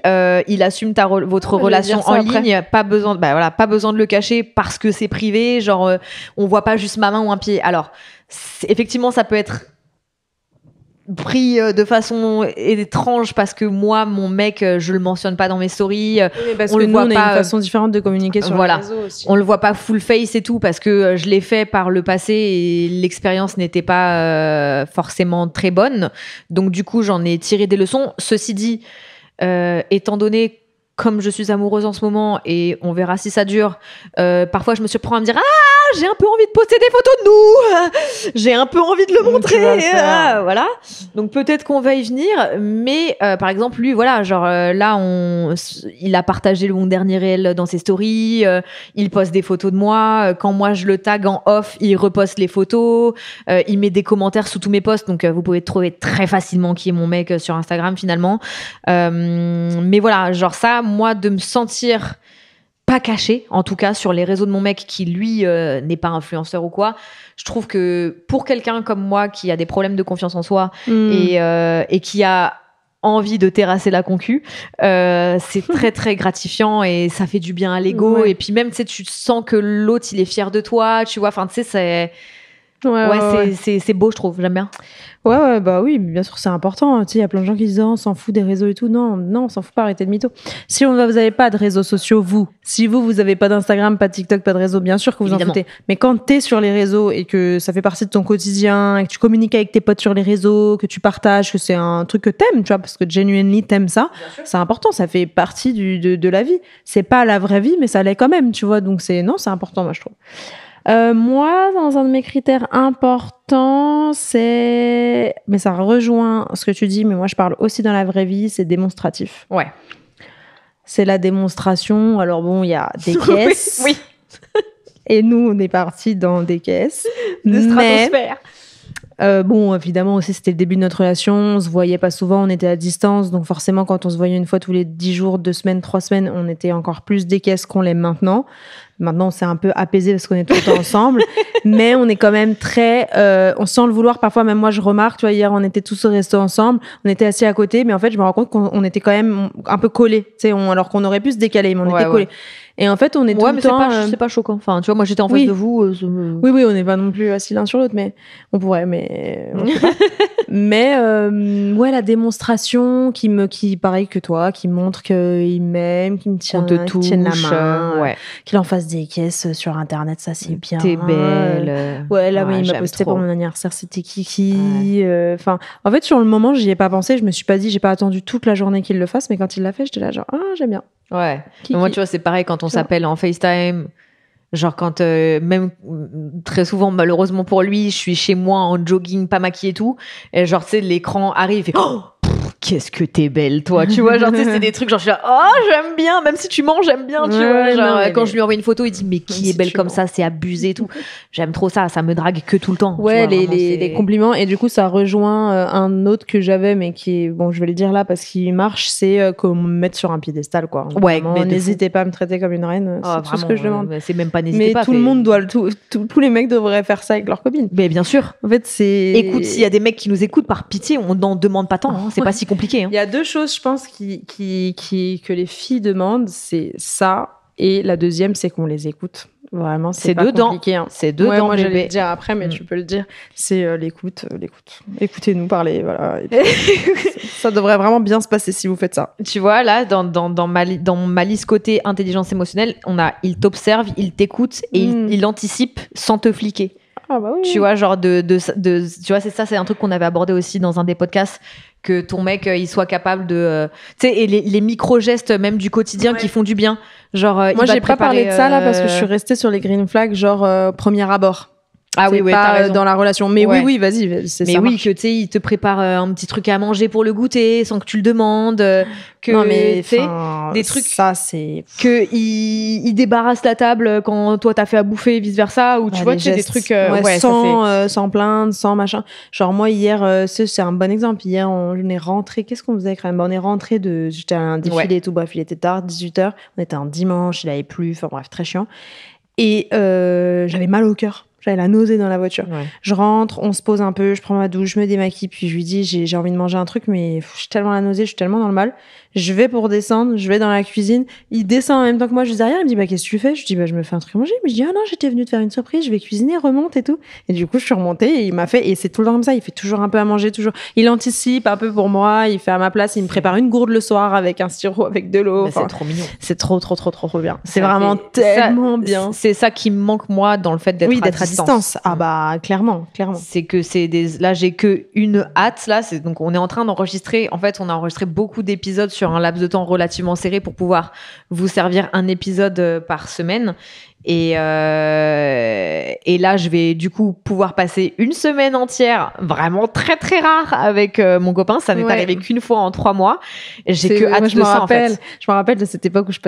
il assume votre relation en ligne. Pas besoin de le cacher parce que c'est privé. Genre, on voit pas juste ma main ou un pied. Alors, effectivement, ça peut être pris de façon étrange parce que moi mon mec je le mentionne pas dans mes stories, parce on que nous on a une façon différente de communiquer sur les réseaux aussi. On le voit pas full face et tout parce que je l'ai fait par le passé et l'expérience n'était pas forcément très bonne, donc du coup j'en ai tiré des leçons. Ceci dit, étant donné comme je suis amoureuse en ce moment et on verra si ça dure, parfois je me surprends à me dire j'ai un peu envie de poster des photos de nous, j'ai un peu envie de le montrer, voilà. Donc peut-être qu'on va y venir, mais par exemple lui, voilà, genre là il a partagé mon dernier réel dans ses stories, il poste des photos de moi, quand moi je le tag en off, il reposte les photos, il met des commentaires sous tous mes posts, donc vous pouvez trouver très facilement qui est mon mec sur Instagram finalement. Mais voilà, genre ça, moi de me sentir pas caché, en tout cas sur les réseaux de mon mec qui lui n'est pas influenceur ou quoi, je trouve que pour quelqu'un comme moi qui a des problèmes de confiance en soi et qui a envie de terrasser la concu, c'est très très gratifiant et ça fait du bien à l'ego, et puis même tu sais, tu sens que l'autre il est fier de toi, tu vois, enfin tu sais, c'est beau, je trouve, j'aime bien. Ouais, bah oui, bien sûr, c'est important. Tu sais, il y a plein de gens qui disent, on s'en fout des réseaux et tout. Non, on s'en fout pas, arrêtez de mytho. Si vous avez pas de réseaux sociaux, si vous avez pas d'Instagram, pas de TikTok, pas de réseau, bien sûr que vous en foutez. Mais quand t'es sur les réseaux et que ça fait partie de ton quotidien, et que tu communiques avec tes potes sur les réseaux, que tu partages, que c'est un truc que t'aimes, tu vois, parce que genuinely t'aimes ça, c'est important, ça fait partie de la vie. C'est pas la vraie vie, mais ça l'est quand même, tu vois. Donc c'est important, moi, je trouve. Moi, dans un de mes critères importants, mais ça rejoint ce que tu dis, mais moi je parle aussi dans la vraie vie, c'est démonstratif. Ouais. C'est la démonstration. Alors bon, il y a des caisses. Oui. Et nous, on est partis dans des caisses. De stratosphère. Bon, évidemment aussi, c'était le début de notre relation. On se voyait pas souvent, on était à distance. Donc forcément, quand on se voyait une fois tous les 10 jours, 2 semaines, 3 semaines, on était encore plus des caisses qu'on l'aime maintenant. Maintenant, c'est un peu apaisé parce qu'on est tout le temps ensemble. Mais on est quand même très... on sent le vouloir. Parfois, même moi, je remarque, tu vois, hier, on était tous au resto ensemble. On était assis à côté. Mais en fait, je me rends compte qu'on était quand même un peu collés. Tu sais, alors qu'on aurait pu se décaler, mais on était collés. Et en fait, on est tout le temps... c'est pas choquant. Enfin, tu vois, moi, j'étais en face de vous. Oui, on n'est pas non plus assis l'un sur l'autre, mais on pourrait, mais... Mais ouais, la démonstration qui pareil que toi, qui montre qu'il m'aime, qu'il me tient, qu'il tienne la main, qu'il en fasse des caisses sur Internet, ça c'est bien. T'es belle. Ouais, là, il m'a posté pour mon anniversaire, c'était Kiki. Enfin, en fait, sur le moment, j'y ai pas pensé, je me suis pas dit, j'ai pas attendu toute la journée qu'il le fasse, mais quand il l'a fait, j'étais là genre, j'aime bien. Ouais. Moi, tu vois, c'est pareil quand on s'appelle en FaceTime. Genre quand même très souvent malheureusement pour lui, je suis chez moi en jogging, pas maquillée et tout, et genre tu sais l'écran arrive et qu'est-ce que t'es belle, toi, tu vois, genre, tu sais, c'est des trucs, genre, je suis là, oh, j'aime bien, même si tu manges, j'aime bien, tu vois, genre, quand je lui envoie une photo, il dit, mais qui est belle comme ça, c'est abusé et tout. J'aime trop ça me drague que tout le temps. Ouais, tu vois, vraiment, les compliments, et du coup, ça rejoint un autre que j'avais, mais qui est, bon, je vais le dire là parce qu'il marche, c'est qu'on me mette sur un piédestal, quoi. Ouais, vraiment, n'hésitez pas à me traiter comme une reine, c'est tout ce que je demande. C'est même pas n'hésitez mais pas. Tout le monde doit, tous les mecs devraient faire ça avec leurs copines. Mais bien sûr. En fait, c'est. Écoute, s'il y a des mecs qui nous écoutent, par pitié, on n'en demande pas tant, hein, c'est pas si compliqué. Hein. Il y a deux choses, je pense, que les filles demandent, c'est ça, et la deuxième, c'est qu'on les écoute. Vraiment, c'est pas compliqué. Hein. C'est dedans, ouais, moi, bébé. j'allais le dire après, mais tu peux le dire. C'est l'écoute. Écoutez-nous parler, voilà. Ça devrait vraiment bien se passer si vous faites ça. Tu vois, là, dans ma liste côté intelligence émotionnelle, on a il t'observe, il t'écoute et il anticipe sans te fliquer. Ah bah oui. Tu vois, genre tu vois, c'est un truc qu'on avait abordé aussi dans un des podcasts, que ton mec il soit capable de tu sais, et les micro-gestes même du quotidien qui font du bien, genre moi j'ai pas parlé de ça là parce que je suis restée sur les green flags, genre premier abord. Ah oui, pas t'as raison. dans la relation. Mais oui, vas-y, c'est ça. Mais oui, que tu sais, il te prépare un petit truc à manger pour le goûter sans que tu le demandes. Que non, mais tu sais, des trucs. Ça, c'est. Que il débarrasse la table quand toi t'as fait à bouffer, vice versa. Ou tu vois, tu sais, des trucs. Sans plainte, sans machin. Genre, moi, hier, c'est un bon exemple. Hier, on est rentré. Qu'est-ce qu'on faisait quand même? On est rentré j'étais à un défilé et tout. Bref, il était tard, 18h. On était un dimanche, il avait plu. Enfin, bref, très chiant. Et j'avais mal au cœur. J'avais la nausée dans la voiture. Ouais. Je rentre, on se pose un peu, je prends ma douche, je me démaquille, puis je lui dis j'ai envie de manger un truc, mais j'ai tellement la nausée, je suis tellement dans le mal. Je vais pour descendre, je vais dans la cuisine. Il descend en même temps que moi, je suis derrière. Il me dit bah qu'est-ce que tu fais? Je dis bah je me fais un truc à manger. Mais je dis ah non, j'étais venue te faire une surprise, je vais cuisiner, remonte et tout. Et du coup je suis remontée et il m'a fait, et c'est tout le temps comme ça. Il fait toujours un peu à manger, toujours. Il anticipe un peu pour moi, il fait à ma place, il me prépare une gourde le soir avec un sirop, avec de l'eau. Enfin, c'est trop mignon. C'est trop bien. C'est vraiment tellement bien. C'est ça qui me manque moi dans le fait d'être à distance. Ah bah clairement. C'est que là j'ai que une hâte là. Donc on est en train d'enregistrer. En fait on a enregistré beaucoup d'épisodes sur un laps de temps relativement serré pour pouvoir vous servir un épisode par semaine. Et là, je vais du coup pouvoir passer une semaine entière, vraiment très très rare, avec mon copain. Ça n'est arrivé qu'une fois en 3 mois. J'ai que hâte de ça, en fait. Je me rappelle de cette époque où je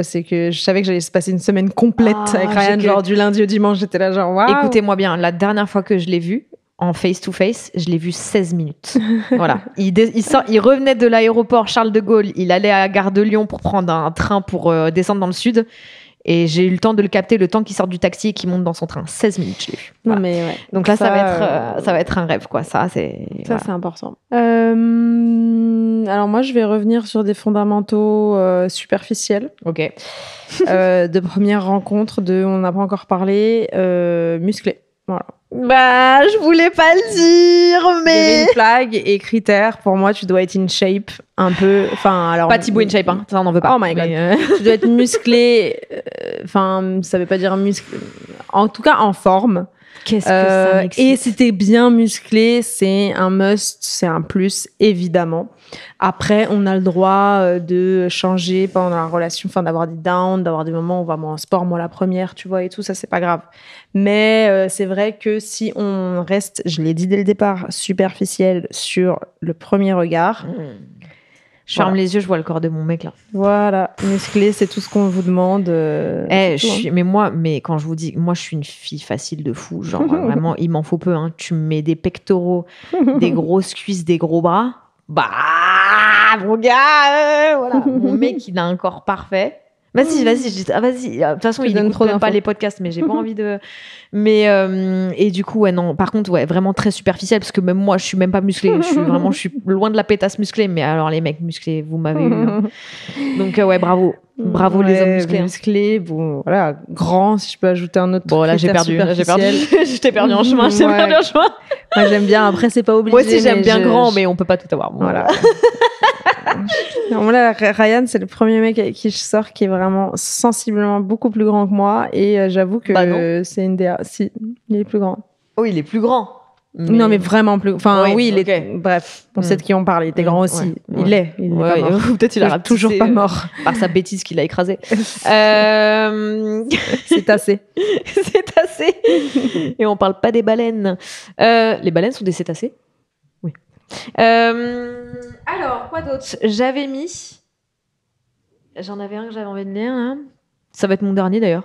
savais que j'allais se passer une semaine complète avec Ryan, genre du lundi au dimanche. J'étais là genre waouh. Écoutez-moi bien, la dernière fois que je l'ai vu, en face-to-face, je l'ai vu 16 minutes. Voilà. Il revenait de l'aéroport Charles de Gaulle, il allait à la gare de Lyon pour prendre un train pour descendre dans le sud. Et j'ai eu le temps de le capter, le temps qu'il sorte du taxi et qu'il monte dans son train. 16 minutes, je l'ai vu. Voilà. Non, mais ouais. Donc là, ça va être un rêve, quoi. Ça, c'est important. Alors moi, je vais revenir sur des fondamentaux superficiels. Ok. De première rencontre, on n'a pas encore parlé, musclé. Voilà. Bah, je voulais pas le dire, mais... Une flag et critères. Pour moi, tu dois être in shape un peu. Enfin, alors. Pas Thibaut in shape, hein. Ça, on n'en veut pas. Oh my god. Tu dois être musclé. Enfin, ça veut pas dire musclé. En tout cas, en forme. Qu'est-ce que ça m'excite. Et si t'es bien musclé, c'est un must, c'est un plus, évidemment. Après, on a le droit de changer pendant la relation, enfin d'avoir des downs, d'avoir des moments où on va moins en sport, moi la première, tu vois, et tout, ça c'est pas grave. Mais c'est vrai que si on reste, je l'ai dit dès le départ, superficiel sur le premier regard... Je ferme les yeux, je vois le corps de mon mec là. Voilà, musclé, c'est tout ce qu'on vous demande. Mais quand je vous dis, moi je suis une fille facile de fou, genre vraiment, il m'en faut peu. Hein. Tu me mets des pectoraux, des grosses cuisses, des gros bras, bah mon gars, voilà, mon mec il a un corps parfait. Vas-y. De toute façon, il écoute même pas les podcasts, mais j'ai pas envie de. Mais et du coup, ouais, non. Par contre, ouais, vraiment très superficiel, parce que même moi, je suis même pas musclée. Je suis loin de la pétasse musclée. Mais alors, les mecs musclés, vous m'avez eu. Hein. Donc ouais, bravo les hommes musclés. Musclés, bon, voilà, grand. Si je peux ajouter un autre. Bon, là, j'ai perdu. Je t'ai perdu en chemin. Moi, j'aime bien. Après, c'est pas obligé. Moi aussi, j'aime bien grand, mais on peut pas tout avoir. Bon, voilà. Là, Ryan, c'est le premier mec avec qui je sors qui est vraiment sensiblement beaucoup plus grand que moi, et j'avoue que c'est une DA. Si, il est plus grand. Oh, il est plus grand. Non, mais vraiment plus. Enfin, oui, il okay. est. Bref, on sait de qui on parle. Il était grand aussi. Ouais. Il est pas mort. Peut-être il a toujours pas mort par sa bêtise qu'il a écrasé. C'est assez. C'est assez. Et on parle pas des baleines. Les baleines sont des cétacés. Oui. Alors, quoi d'autre? J'en avais un que j'avais envie de lire. Hein. Ça va être mon dernier d'ailleurs.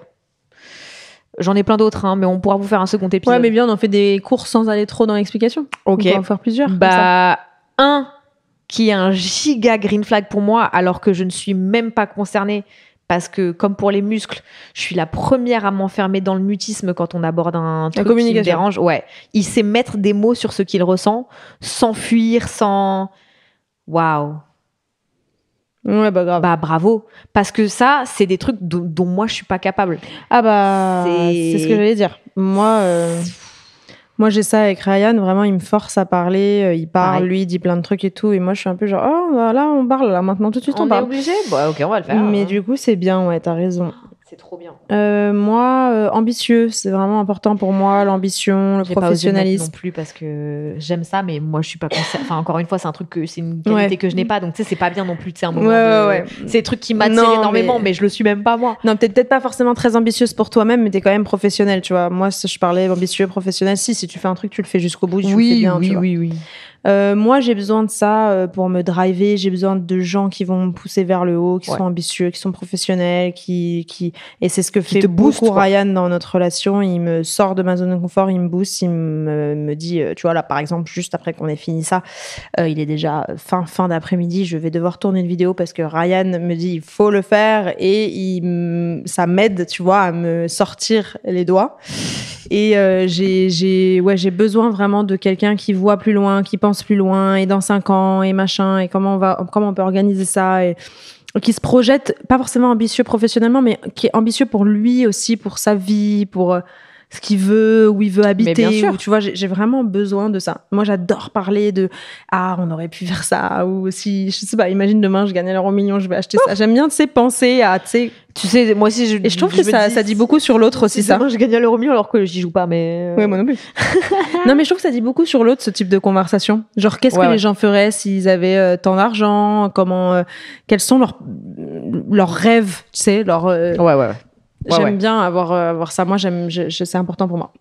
J'en ai plein d'autres, hein, mais on pourra vous faire un second épisode. Ouais, mais bien, on en fait des cours sans aller trop dans l'explication. Ok. On peut en faire plusieurs. Un qui est un giga green flag pour moi, alors que je ne suis même pas concernée, parce que comme pour les muscles, je suis la première à m'enfermer dans le mutisme quand on aborde un truc qui me dérange. Ouais. Il sait mettre des mots sur ce qu'il ressent, sans fuir, sans... Waouh. Ouais, grave. Bravo. Parce que ça, c'est des trucs dont moi, je suis pas capable. C'est ce que j'allais dire. Moi, j'ai ça avec Ryan. Vraiment, il me force à parler. Il parle, lui, il dit plein de trucs et tout. Et moi, je suis un peu genre, là, on parle. Là, maintenant, tout de suite, on parle. On est obligé? Ok, on va le faire. Mais du coup, c'est bien. Ouais, t'as raison. C'est trop bien. Moi, ambitieux, c'est vraiment important pour moi, l'ambition, le professionnalisme. Non plus parce que j'aime ça, mais moi je suis pas concernée. Enfin, encore une fois, c'est une qualité que je n'ai pas, donc tu sais, c'est pas bien non plus. C'est un moment c'est des trucs qui m'attirent énormément, mais je le suis même pas moi. Non, peut-être pas forcément très ambitieuse pour toi-même, mais t'es quand même professionnelle, tu vois. Moi, je parlais ambitieux, professionnel. Si tu fais un truc, tu le fais jusqu'au bout, tu le fais bien. Oui. Moi, j'ai besoin de ça pour me driver. J'ai besoin de gens qui vont me pousser vers le haut, qui sont ambitieux, qui sont professionnels, et c'est ce que fait beaucoup Ryan dans notre relation. Il me sort de ma zone de confort, il me booste, il me dit, tu vois là, par exemple, juste après qu'on ait fini ça, il est déjà fin d'après-midi, je vais devoir tourner une vidéo parce que Ryan me dit il faut le faire et ça m'aide, tu vois, à me sortir les doigts. Et j'ai besoin vraiment de quelqu'un qui voit plus loin, qui pense plus loin, et dans 5 ans, et machin, et comment on peut organiser ça, et qui se projette, pas forcément ambitieux professionnellement, mais qui est ambitieux pour lui aussi, pour sa vie, pour ce qu'il veut, où il veut habiter. Ou, tu vois, j'ai vraiment besoin de ça. Moi, j'adore parler de on aurait pu faire ça, ou si, je sais pas, imagine demain, je gagnais l'euro million, je vais acheter ça. J'aime bien, tu sais, penser à, tu sais, moi aussi, et je trouve que ça dit beaucoup sur l'autre aussi, ça. Demain, je gagnais l'euro million alors que j'y joue pas, mais. Ouais, moi non plus. Non, mais je trouve que ça dit beaucoup sur l'autre, ce type de conversation. Genre, qu'est-ce que les gens feraient s'ils avaient tant d'argent, quels sont leurs rêves, tu sais, J'aime bien avoir ça. Moi, c'est important pour moi.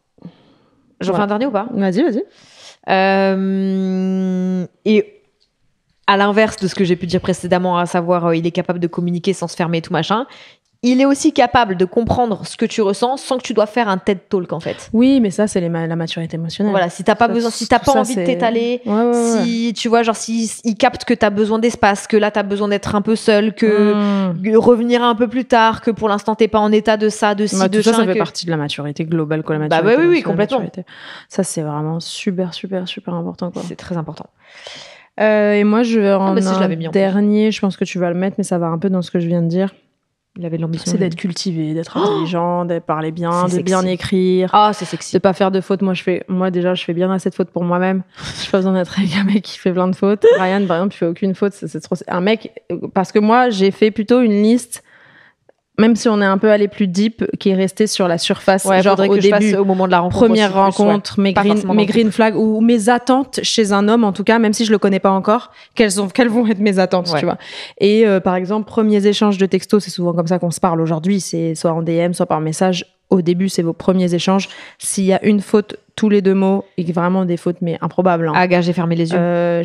J'en fais un dernier ou pas? Vas-y. Et à l'inverse de ce que j'ai pu dire précédemment, à savoir, il est capable de communiquer sans se fermer et tout machin. Il est aussi capable de comprendre ce que tu ressens sans que tu dois faire un TED Talk, en fait. Oui, mais ça, c'est la maturité émentionnelle. Voilà, si t'as pas besoin, si t'as pas envie de t'étaler, si, tu vois, genre, si il capte que t'as besoin d'espace, que là, t'as besoin d'être un peu seul, que revenir un peu plus tard, que pour l'instant, t'es pas en état de ça, de ci, de ça. Ça fait partie de la maturité globale, quoi, la maturité. Oui, complètement. Ça, c'est vraiment super, super, super important, quoi. C'est très important. Et moi, je vais en dernier, je pense que tu vas le mettre, mais ça va un peu dans ce que je viens de dire. Il avait l'ambition. C'est d'être cultivé, d'être intelligent, de parler bien, de bien écrire. C'est sexy. De pas faire de fautes. Moi, déjà, je fais bien assez de fautes pour moi-même. J'ai pas besoin d'être avec un mec qui fait plein de fautes. Ryan, par exemple, il fait aucune faute. C'est trop. Un mec, parce que moi, j'ai fait plutôt une liste, même si on est un peu allé plus deep, qui est resté sur la surface. Genre au début, au moment de la rencontre. Première rencontre, mes green flags ou mes attentes chez un homme, en tout cas, même si je le connais pas encore, quelles vont être mes attentes, tu vois. Et par exemple, premiers échanges de textos, c'est souvent comme ça qu'on se parle aujourd'hui. C'est soit en DM, soit par message. Au début, c'est vos premiers échanges. S'il y a une faute, tous les 2 mots, et vraiment des fautes, mais improbables. Gars, j'ai fermé les yeux.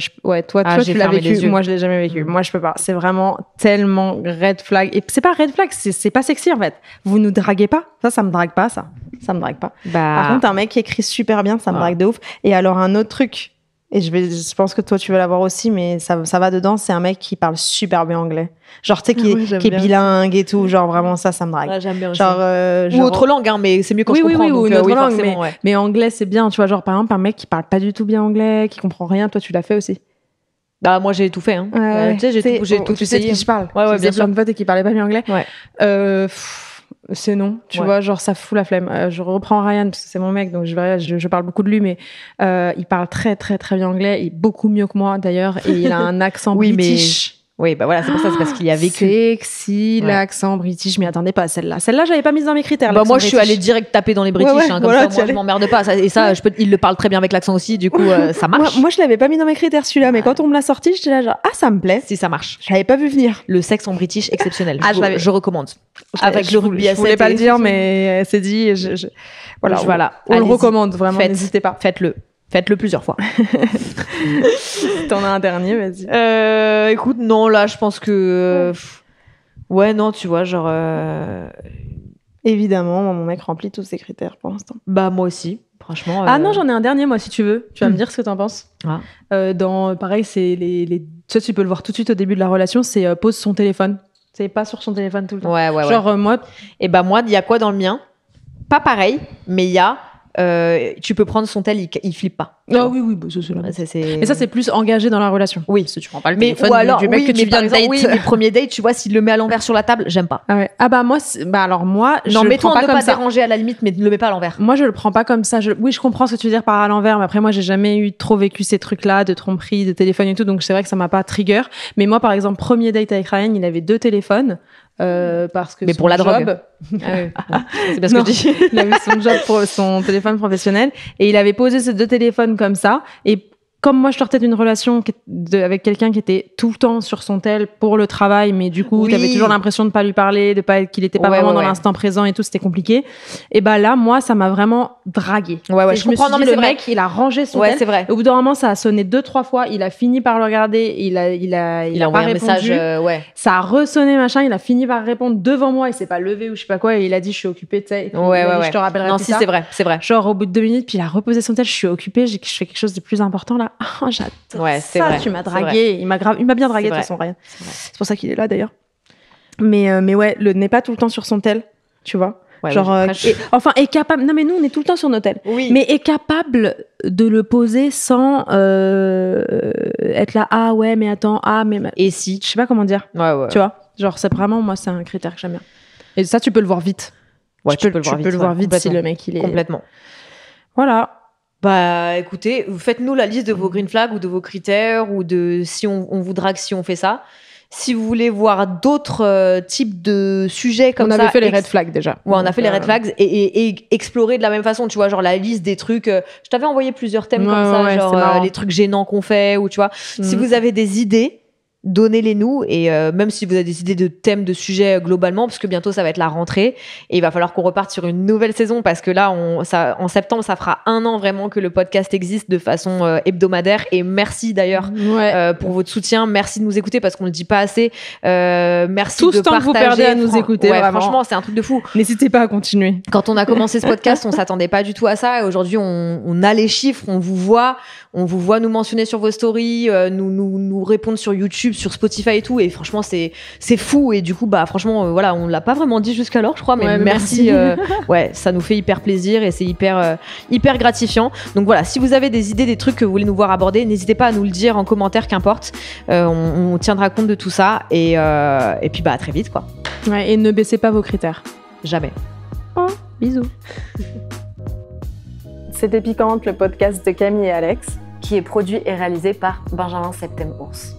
Toi, tu l'as vécu. Moi, je l'ai jamais vécu. Moi, je peux pas. C'est vraiment tellement red flag. Et c'est pas red flag, c'est pas sexy, en fait. Vous nous draguez pas. Ça me drague pas, ça. Ça me drague pas. Par contre, un mec qui écrit super bien, ça me drague de ouf. Et alors, un autre truc, et je pense que toi, tu veux l'avoir aussi, mais ça va dedans, c'est un mec qui parle super bien anglais. Genre, tu sais, qui est bilingue et tout. Genre, vraiment, ça me drague. J'aime bien aussi. Ou autre langue, hein, mais c'est mieux quand je comprends. Ou une autre langue, mais anglais, c'est bien. Tu vois, genre, par exemple, un mec qui parle pas du tout bien anglais, qui comprend rien, toi, tu l'as fait aussi. Moi, j'ai tout fait. Hein. Tu sais, j'ai tout tu sais de qui je parle. Ouais, bien sûr. Une pote et qui parlait pas bien anglais. Ouais. C'est non, tu vois, genre ça fout la flemme. Je reprends Ryan parce que c'est mon mec, donc je parle beaucoup de lui, mais il parle très très très bien anglais, et beaucoup mieux que moi d'ailleurs, et il a un accent british. Oui, voilà, c'est pour ça, c'est parce qu'il y a vécu. Sexy, l'accent british, je m'y attendais pas à celle-là. Celle-là, j'avais pas mise dans mes critères. Moi, je suis allée direct taper dans les british, comme ça, moi, je m'emmerde pas. Et ça, il le parle très bien avec l'accent aussi, du coup, ça marche. Moi, je l'avais pas mis dans mes critères, celui-là, mais quand on me l'a sorti, j'étais là, genre, ça me plaît. Si ça marche. Je l'avais pas vu venir. Le sexe en british, exceptionnel. Je recommande. Avec le rugby à 7. Je voulais pas le dire, mais c'est dit. Voilà. On le recommande, vraiment, n'hésitez pas. Faites-le. Faites-le plusieurs fois. T'en as un dernier, vas-y. Écoute, non, là, je pense que... ouais, non, tu vois, genre... Évidemment, moi, mon mec remplit tous ces critères pour l'instant. Bah, moi aussi, franchement. Ah non, j'en ai un dernier, moi, si tu veux. Tu vas me dire ce que t'en penses. Ah. Pareil, c'est ça, tu peux le voir tout de suite au début de la relation, c'est pose son téléphone. C'est pas sur son téléphone tout le temps. Ouais. Genre, moi... Et bah, moi, il y a quoi dans le mien? Pas pareil, mais il y a... tu peux prendre son tel, il flippe pas. Ah oui, bah, ça, c'est la même. C'est... Mais ça, c'est plus engagé dans la relation. Oui. Parce que tu prends pas le Mais téléphone ou alors, du mec oui, que tu mais par viens de exemple, date. oui, mes premiers dates, tu vois, s'il le met à l'envers sur la table, j'aime pas. Ah ouais. Ah bah moi, alors moi, je Non, le mets-toi prends en pas ne comme pas ça. déranger à la limite, mais ne le mets pas à l'envers. Moi, je le prends pas comme ça. Oui, je comprends ce que tu veux dire par à l'envers, mais après, moi, j'ai jamais eu trop vécu ces trucs-là, de tromperie, de téléphone et tout, donc c'est vrai que ça m'a pas trigger. Mais moi, par exemple, premier date avec Ryan, il avait 2 téléphones. Parce que Mais pour la drogue. C'est bien ce que je dis. Il avait son job pour son téléphone professionnel et il avait posé ces 2 téléphones comme ça. Et comme moi, je sortais d'une relation avec quelqu'un qui était tout le temps sur son tel pour le travail, mais du coup, t'avais toujours l'impression de pas lui parler, qu'il était pas vraiment dans l'instant présent et tout, c'était compliqué. Et bah là, moi, ça m'a vraiment draguée. Ouais, je comprends. Non, mais le mec, il a rangé son tel. C'est vrai. Et au bout d'un moment, ça a sonné 2-3 fois. Il a fini par le regarder. Il a envoyé un message. Ça a ressonné, machin. Il a fini par répondre devant moi. Il s'est pas levé ou je sais pas quoi. Et il a dit, je suis occupé, tu sais. Je te rappellerai plus tard. Non, c'est vrai. Genre, au bout de 2 minutes, puis il a reposé son tel. Je suis occupée. Je fais quelque chose de plus important là. Oh, j'adore. Ouais, c'est ça, vrai. Tu m'as dragué. Il m'a bien dragué de toute façon, Ryan. C'est pour ça qu'il est là d'ailleurs. Mais ouais, n'est pas tout le temps sur son tel, tu vois. Ouais, genre, est capable. Non, mais nous, on est tout le temps sur nos tels. Oui. Mais est capable de le poser sans être là. Ah ouais, mais attends. Ah, mais. Et si. Je sais pas comment dire. Ouais. Tu vois. Genre, c'est vraiment, moi, c'est un critère que j'aime bien. Et ça, tu peux le voir vite. Ouais, tu peux le voir vite si le mec, il est. Complètement. Voilà. Bah écoutez, faites-nous la liste de vos green flags ou de vos critères ou de si on vous drague, si on fait ça. Si vous voulez voir d'autres types de sujets comme ça. On avait fait les red flags déjà. Ouais, on a fait les red flags et explorer de la même façon, tu vois, genre la liste des trucs. Je t'avais envoyé plusieurs thèmes comme ça, genre les trucs gênants qu'on fait ou tu vois. Si vous avez des idées, donnez-les nous et même si vous avez des idées de thèmes, de sujets globalement, parce que bientôt ça va être la rentrée et il va falloir qu'on reparte sur une nouvelle saison parce que là en septembre ça fera 1 an vraiment que le podcast existe de façon hebdomadaire et merci d'ailleurs pour votre soutien, merci de nous écouter parce qu'on le dit pas assez, merci tout de ce temps partager, que vous perdez à nous écouter, franchement c'est un truc de fou. N'hésitez pas à continuer. Quand on a commencé ce podcast on s'attendait pas du tout à ça et aujourd'hui on a les chiffres, on vous voit nous mentionner sur vos stories, nous répondre sur YouTube, sur Spotify et tout et franchement c'est fou et du coup bah franchement voilà on l'a pas vraiment dit jusqu'alors je crois mais merci. Ouais ça nous fait hyper plaisir et c'est hyper gratifiant donc voilà si vous avez des idées des trucs que vous voulez nous voir aborder n'hésitez pas à nous le dire en commentaire qu'importe on tiendra compte de tout ça et puis bah à très vite quoi. Ouais, et ne baissez pas vos critères jamais. Bisous. C'était Piquante, le podcast de Camille et Alex qui est produit et réalisé par Benjamin Septem-Ours.